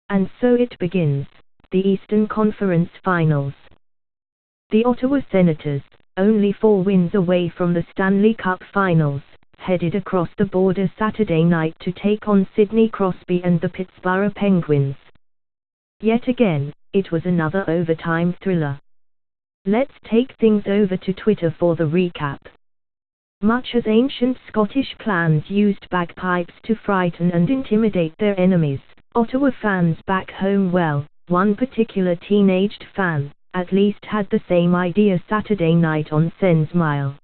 And so it begins, the Eastern Conference Finals. The Ottawa Senators, only 4 wins away from the Stanley Cup Finals, headed across the border Saturday night to take on Sidney Crosby and the Pittsburgh Penguins. Yet again, it was another overtime thriller. Let's take things over to Twitter for the recap. Much as ancient Scottish clans used bagpipes to frighten and intimidate their enemies, Ottawa fans back home one particular teenaged fan, at least had the same idea Saturday night on Sens Mile.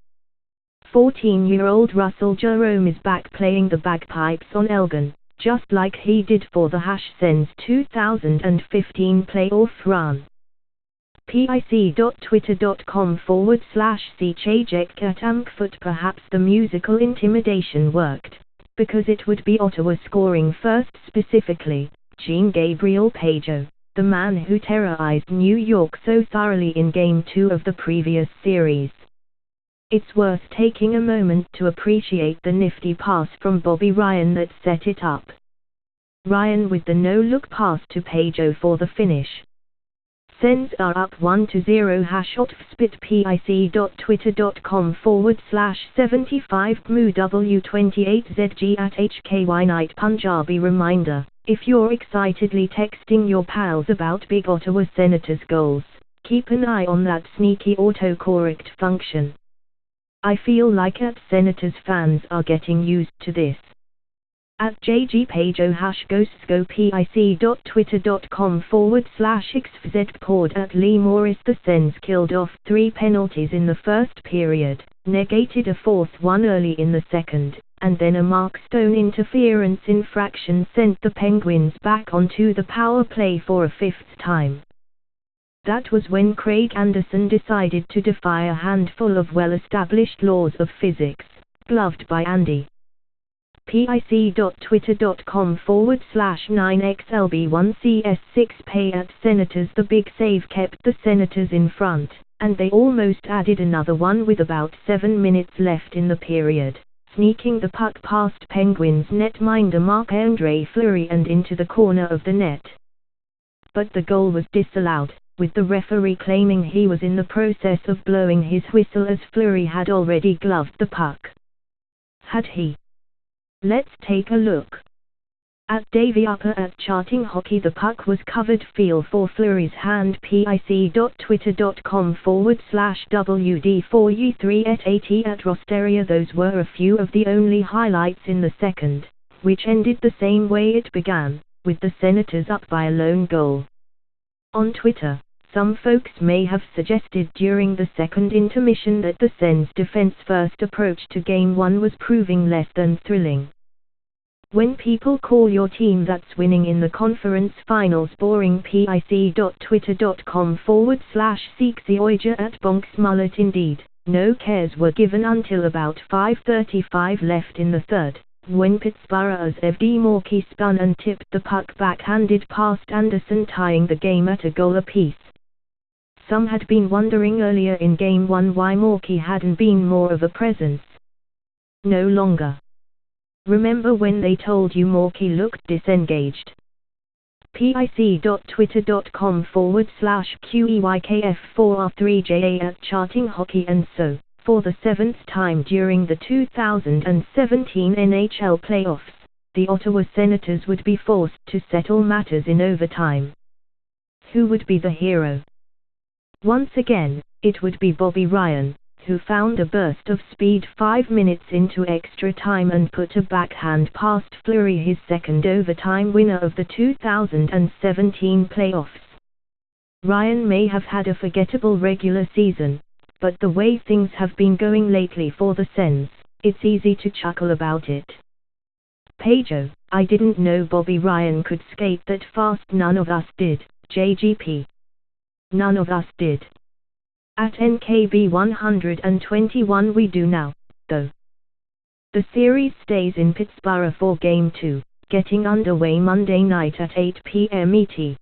14-year-old Russell Jerome is back playing the bagpipes on Elgin, just like he did for the Sens 2015 playoff run. pic.twitter.com/ckjekkatamkfoot. Perhaps the musical intimidation worked, because it would be Ottawa scoring first, specifically, Jean-Gabriel Pageau, the man who terrorized New York so thoroughly in Game 2 of the previous series. It's worth taking a moment to appreciate the nifty pass from Bobby Ryan that set it up. Ryan with the no-look pass to Pageau for the finish. Sens are up 1-0. @spit pic.twitter.com/75gmu-w28zg @hky night Punjabi reminder, if you're excitedly texting your pals about big Ottawa Senators goals, keep an eye on that sneaky autocorrect function. I feel like Senators fans are getting used to this. @JG Pageau #GhostsGo pic.twitter.com/xfzpod @Lee Morris. The Sens killed off 3 penalties in the first period, negated a 4th one early in the second, and then a Mark Stone interference infraction sent the Penguins back onto the power play for a 5th time. That was when Craig Anderson decided to defy a handful of well-established laws of physics, gloved by Andy. pic.twitter.com/9xlb1cs6pay @Senators. The big save kept the Senators in front, and they almost added another one with about 7 minutes left in the period, sneaking the puck past Penguins netminder Marc-Andre Fleury and into the corner of the net. But the goal was disallowed, with the referee claiming he was in the process of blowing his whistle as Fleury had already gloved the puck. Had he? Let's take a look. @Davey Upper @Charting Hockey. The puck was covered. Feel for Fleury's hand. pic.twitter.com/WD4U3 @AT @Rosteria. Those were a few of the only highlights in the second, which ended the same way it began, with the Senators up by a lone goal. On Twitter, some folks may have suggested during the second intermission that the Sens' defense-first approach to Game 1 was proving less than thrilling. When people call your team that's winning in the conference finals boring, pic.twitter.com/seeksioija @bonksmullet. Indeed, no cares were given until about 5:35 left in the third, when Pittsburgh's Evgeny Malkin spun and tipped the puck backhanded past Anderson, tying the game at a goal apiece. Some had been wondering earlier in Game 1 why Malkin hadn't been more of a presence. No longer. Remember when they told you Malkin looked disengaged? pic.twitter.com/QEYKF4R3JA @Charting Hockey. And so, for the 7th time during the 2017 NHL playoffs, the Ottawa Senators would be forced to settle matters in overtime. Who would be the hero? Once again, it would be Bobby Ryan, who found a burst of speed 5 minutes into extra time and put a backhand past Fleury, his second overtime winner of the 2017 playoffs. Ryan may have had a forgettable regular season, but the way things have been going lately for the Sens, it's easy to chuckle about it. Pageau, I didn't know Bobby Ryan could skate that fast. None of us did, JGP. None of us did. @NKB121 we do now, though. The series stays in Pittsburgh for Game 2, getting underway Monday night at 8 p.m. ET.